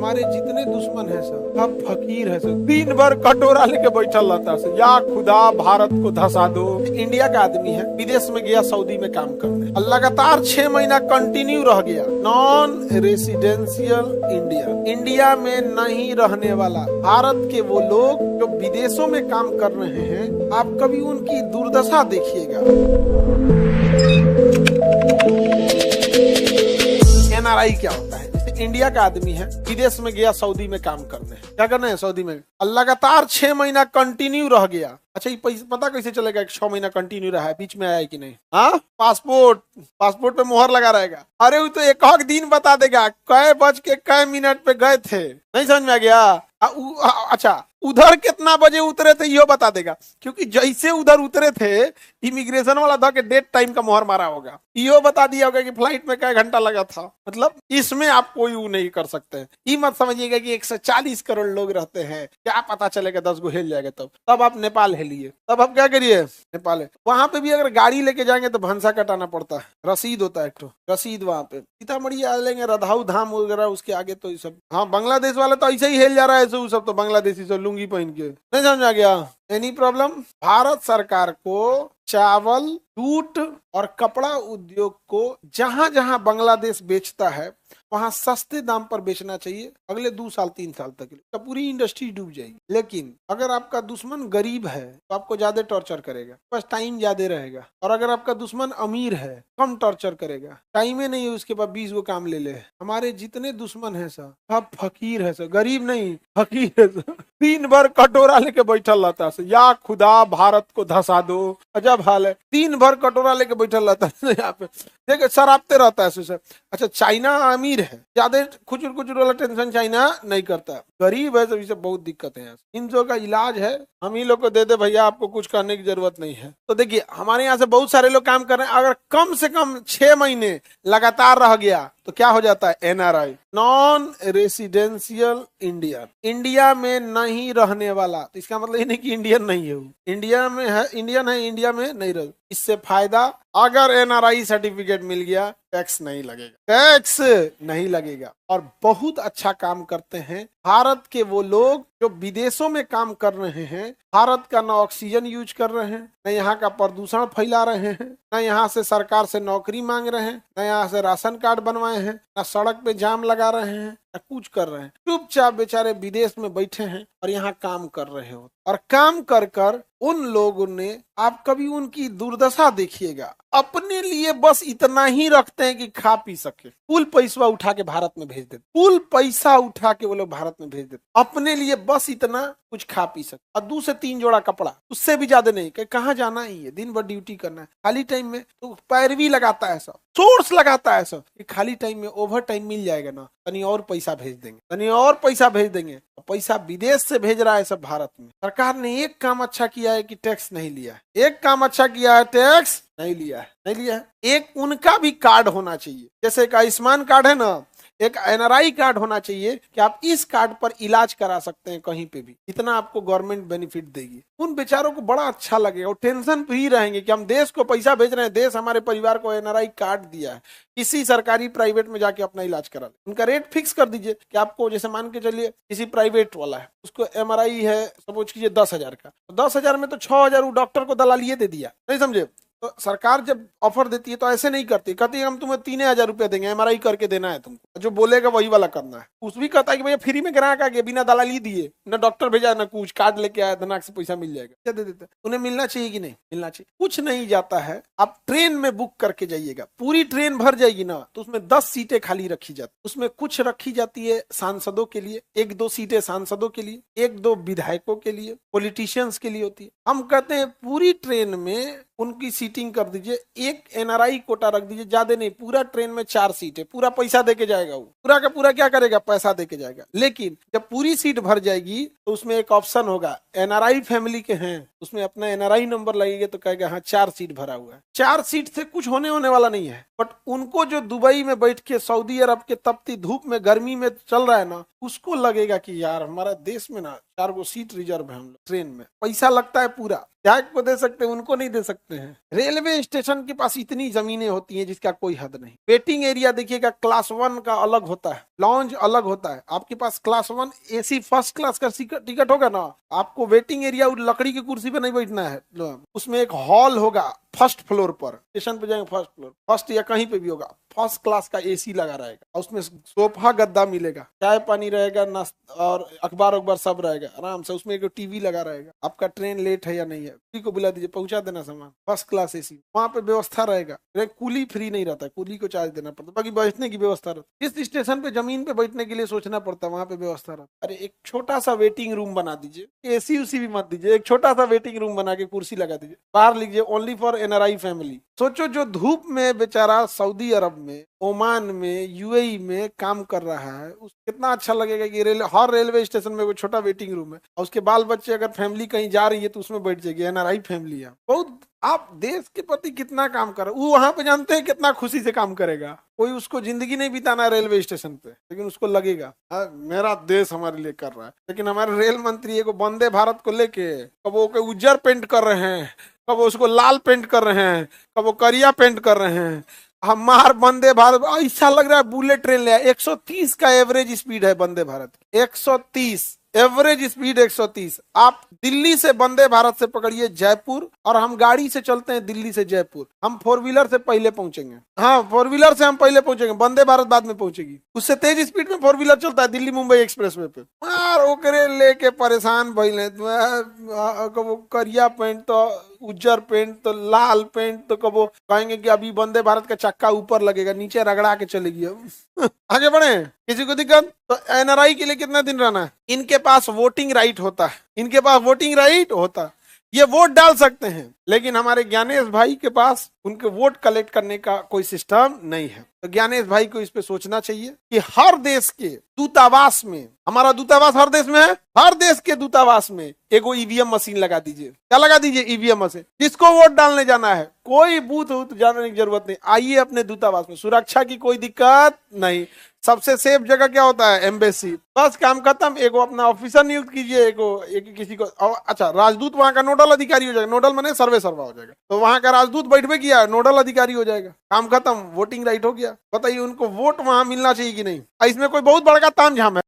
हमारे जितने दुश्मन है सब फकीर है सब, दिन भर कटोरा लेके बैठल रहता है। या खुदा भारत को धसा दो। इंडिया का आदमी है, विदेश में गया सऊदी में काम करने, लगातार 6 महीना कंटिन्यू रह गया। नॉन रेसिडेंशियल इंडिया में नहीं रहने वाला भारत के वो लोग जो विदेशों में काम कर रहे हैं, आप कभी उनकी दुर्दशा देखिएगा। एनआरआई क्या होता है? इंडिया का आदमी है, विदेश में गया सऊदी में काम करने, क्या करना है सऊदी में, लगातार 6 महीना कंटिन्यू रह गया। अच्छा, ये पता कैसे चलेगा कि 6 महीना कंटिन्यू रहा है, बीच में आया है कि नहीं? हाँ, पासपोर्ट पे मोहर लगा रहेगा। अरे वो तो एक दिन बता देगा कै बज के कै मिनट पे गए थे, नहीं समझ में आ गया? अच्छा, उधर कितना बजे उतरे थे यो बता देगा, क्योंकि जैसे उधर उतरे थे इमिग्रेशन वाला था कि डेट टाइम का मोहर मारा होगा, यो बता दिया होगा कि फ्लाइट में क्या घंटा लगा था। मतलब इसमें आप कोई वो नहीं कर सकते हैं। ये मत समझिएगा कि 140 करोड़ लोग रहते हैं, क्या पता चलेगा 10 गो हिल जाएगा। तब आप नेपाल हिलिए, तब आप क्या करिए, नेपाल है। वहां पे भी अगर गाड़ी लेके जाएंगे तो भंसा कटाना पड़ता है, रसीद होता है एक तो रसीद। वहां पे सीतामढ़ी आ लेंगे, रधाऊ धाम वगैरह, उसके आगे तो ये सब। हाँ, बांग्लादेश वाले तो ऐसे ही हिल जा रहा है, सब तो बांग्लादेशी सब लुंगी पहन के, नहीं समझ आ गया? Any problem? भारत सरकार को चावल, जूट और कपड़ा उद्योग को जहां जहां बांग्लादेश बेचता है वहां सस्ते दाम पर बेचना चाहिए अगले 2 साल 3 साल तक के लिए, तो पूरी इंडस्ट्री डूब जाएगी। लेकिन अगर आपका दुश्मन गरीब है तो आपको ज्यादा टॉर्चर करेगा, बस टाइम ज्यादा रहेगा। और अगर आपका दुश्मन अमीर है, कम टॉर्चर करेगा, टाइम ही नहीं है उसके बाद 20 गो काम ले ले। हमारे जितने दुश्मन है सब फकीर है सब, गरीब नहीं फकीर है सब। दिन भर कटोरा लेके बैठल रहता है। या खुदा भारत को धसा दो, अजब हाल है। दिन भर कटोरा लेके बैठल रहता है यहाँ पे, देख शराबते रहता है सर। अच्छा, चाइना अमीर है, ज्यादा खुचुर खुचुर वाला टेंशन चाइना नहीं करता, गरीब है, तो बहुत दिक्कत है। इन सब का इलाज है, हम ही लोग को दे दे भैया, आपको कुछ करने की जरूरत नहीं है। तो देखिए, हमारे यहाँ से बहुत सारे लोग काम कर रहे हैं, अगर कम से कम 6 महीने लगातार रह गया तो क्या हो जाता है? एनआरआई, नॉन रेसिडेंशियल इंडिया में नहीं रहने वाला। तो इसका मतलब ये नहीं कि इंडियन नहीं है, इंडिया में है, इंडियन है, इंडिया में नहीं रह। इससे फायदा, अगर एनआरआई सर्टिफिकेट मिल गया, टैक्स नहीं लगेगा। और बहुत अच्छा काम करते हैं भारत के वो लोग जो विदेशों में काम कर रहे हैं। भारत का ना ऑक्सीजन यूज कर रहे हैं, न यहाँ का प्रदूषण फैला रहे हैं, न यहाँ से सरकार से नौकरी मांग रहे हैं, न यहाँ से राशन कार्ड बनवाए हैं, न सड़क पे जाम लगा रहे हैं, न कुछ कर रहे हैं। चुपचाप बेचारे विदेश में बैठे हैं और यहाँ काम कर रहे हो। और काम कर कर उन लोगों ने, आप कभी उनकी दुर्दशा देखिएगा, अपने लिए बस इतना ही रखते हैं कि खा पी सके। फुल पैसा उठा के भारत में भेज देते, फुल पैसा उठा के वो लोग भारत में भेज देते, अपने लिए बस इतना कुछ खा पी सके। और 2 से 3 जोड़ा कपड़ा, उससे भी ज्यादा नहीं। कहाँ जाना ही है, दिन भर ड्यूटी करना है, खाली टाइम में तो पैरवी लगाता है सब, सोर्स लगाता है सब कि खाली टाइम में ओवर टाइम मिल जाएगा ना, तनी और पैसा भेज देंगे। पैसा विदेश से भेज रहा है सब भारत में। सरकार ने एक काम अच्छा किया है कि टैक्स नहीं लिया है, एक काम अच्छा किया है, टैक्स नहीं लिया है। एक उनका भी कार्ड होना चाहिए, जैसे एक आयुष्मान कार्ड है ना, एक एनआरआई कार्ड होना चाहिए कि आप इस कार्ड पर इलाज करा सकते हैं कहीं पे भी, इतना आपको गवर्नमेंट बेनिफिट देगी। उन बेचारों को बड़ा अच्छा लगेगा और टेंशन फ्री रहेंगे कि हम देश को पैसा भेज रहे हैं, देश हमारे परिवार को एनआरआई कार्ड दिया है, किसी सरकारी प्राइवेट में जाके अपना इलाज करा ले। उनका रेट फिक्स कर दीजिए कि आपको, जैसे मान के चलिए किसी प्राइवेट वाला है, उसको एमआरआई है सपोज कीजिए 10,000 का, तो 10,000 में तो 6,000 वो डॉक्टर को दलालिए दे दिया, नहीं समझे? तो सरकार जब ऑफर देती है तो ऐसे नहीं करती, कहती है हम तुम्हें 3,000 रुपया देंगे, एमआरआई करके देना है तुमको, जो बोलेगा वही वाला करना है। उस भी कहता है कि भैया फ्री में ग्राहक आ गया, बिना दलाली दिए, ना डॉक्टर भेजा ना कुछ, कार्ड लेके आया, दिमाग से पैसा मिल जाएगा, क्या दे देते। उन्हें मिलना चाहिए कि नहीं मिलना चाहिए? कुछ नहीं जाता है। आप ट्रेन में बुक करके जाइएगा, पूरी ट्रेन भर जाएगी ना, तो उसमें 10 सीटें खाली रखी जाती, उसमें कुछ रखी जाती है सांसदों के लिए, 1-2 सीटें सांसदों के लिए, 1-2 विधायकों के लिए, पॉलिटिशियंस के लिए होती है। हम कहते हैं पूरी ट्रेन में उनकी सीटिंग कर दीजिए, एक एनआरआई कोटा रख दीजिए, ज्यादा नहीं, पूरा ट्रेन में 4 सीट है, पूरा पैसा देके जाएगा, वो पूरा का पूरा क्या करेगा, पैसा देके जाएगा। लेकिन जब पूरी सीट भर जाएगी तो उसमें एक ऑप्शन होगा, एनआरआई फैमिली के हैं, उसमें अपना एनआरआई नंबर लगेगा तो कहेगा हाँ 4 सीट भरा हुआ है। 4 सीट से कुछ होने वाला नहीं है, बट उनको जो दुबई में बैठ के सऊदी अरब के तपती धूप में गर्मी में चल रहा है ना, उसको लगेगा कि यार हमारा देश में ना 4 गो सीट रिजर्व है, हम लोग ट्रेन में पैसा लगता है पूरा, त्याग को दे सकते हैं, उनको नहीं दे सकते हैं। रेलवे स्टेशन के पास इतनी जमीनें होती हैं जिसका कोई हद नहीं। वेटिंग एरिया देखिएगा, क्लास 1 का अलग होता है, लॉन्ज अलग होता है। आपके पास क्लास 1 एसी फर्स्ट क्लास का टिकट होगा ना, आपको वेटिंग एरिया लकड़ी की कुर्सी पे नहीं बैठना है, उसमें एक हॉल होगा फर्स्ट फ्लोर पर, स्टेशन पे जाएंगे फर्स्ट फ्लोर, फर्स्ट या कहीं पे भी होगा, फर्स्ट क्लास का एसी लगा रहेगा और उसमें सोफा गद्दा मिलेगा, चाय पानी रहेगा, नाश्ता और अखबार सब रहेगा आराम से। उसमें एक टीवी लगा रहेगा, आपका ट्रेन लेट है या नहीं है किसी को बुला दीजिए, पहुंचा देना सामान, फर्स्ट क्लास एसी, वहां पे व्यवस्था रहेगा। कुली फ्री नहीं रहता है, कुली को चार्ज देना पड़ता, बाकी बैठने की व्यवस्था रहती। जिस स्टेशन पे जमीन पे बैठने के लिए सोचना पड़ता है वहां पे व्यवस्था रहता। अरे एक छोटा सा वेटिंग रूम बना दीजिए, एसी उसी भी मत दीजिए, एक छोटा सा वेटिंग रूम बना के कुर्सी लगा दीजिए, बाहर लिखिए ओनली फॉर एनआरआई फैमिली। सोचो जो धूप में बेचारा सऊदी अरब में, ओमान में, यूएई में काम कर रहा है, उस कितना अच्छा लगेगा कि हर रेलवे स्टेशन में वो छोटा वेटिंग रूम है और उसके बाल बच्चे अगर फैमिली कहीं जा रही है तो उसमें बैठ जाएगी, एनआरआई फैमिली है। बहुत आप देश के प्रति कितना काम कर रहे हो, वो वहां पे जानते हैं कितना खुशी से काम करेगा। कोई उसको जिंदगी नहीं बिताना रेलवे स्टेशन पे, लेकिन उसको लगेगा मेरा देश हमारे लिए कर रहा है। लेकिन हमारे रेल मंत्री को वंदे भारत को लेके कब वो उज्जर पेंट कर रहे हैं, कब उसको लाल पेंट कर रहे हैं, कब वो करिया पेंट कर रहे हैं। हमार वंदे भारत ऐसा लग रहा है बुलेट ट्रेन ले, 130 का एवरेज स्पीड है वंदे भारत, 130 एवरेज स्पीड 130। आप दिल्ली से वंदे भारत से पकड़िए जयपुर, और हम गाड़ी से चलते हैं दिल्ली से जयपुर, हम 4 व्हीलर से पहले पहुंचेंगे। हाँ 4 व्हीलर से हम पहले पहुंचेंगे, वंदे भारत बाद में पहुंचेगी। उससे तेज स्पीड में 4 व्हीलर चलता है दिल्ली मुंबई एक्सप्रेसवे पे। ओकरे लेके परेशान भइले, कबो करिया पेंट तो उज्जर पेंट तो लाल पेंट, तो कबो कहेंगे कि अभी वंदे भारत का चक्का ऊपर लगेगा, नीचे रगड़ा के चलेगी। आगे बढ़े, किसी को दिक्कत? तो एनआरआई के लिए कितना दिन रहना है? इनके पास वोटिंग राइट होता है, इनके पास वोटिंग राइट होता है, ये वोट डाल सकते हैं। लेकिन हमारे ज्ञानेश भाई के पास उनके वोट कलेक्ट करने का कोई सिस्टम नहीं है। तो ज्ञानेश भाई को इस पे सोचना चाहिए कि हर देश के दूतावास में, हमारा दूतावास हर देश में है, हर देश के दूतावास में एगो ईवीएम मशीन लगा दीजिए। क्या लगा दीजिए? EVM machine. जिसको वोट डालने जाना है कोई बूथ जाने की जरूरत नहीं, आइए अपने दूतावास में, सुरक्षा की कोई दिक्कत नहीं। सबसे सेफ जगह क्या होता है? एम्बेसी। बस काम खत्म, एगो अपना ऑफिसर नियुक्त कीजिए, किसी को। अच्छा, राजदूत वहां का नोडल अधिकारी हो जाएगा, नोडल माने सर्वे हो जाएगा, तो वहां का राजदूत बैठवे किया, नोडल अधिकारी हो जाएगा, काम खत्म, वोटिंग राइट हो गया। बताइए उनको वोट वहां मिलना चाहिए कि नहीं? इसमें कोई बहुत बड़ा तामझाम है?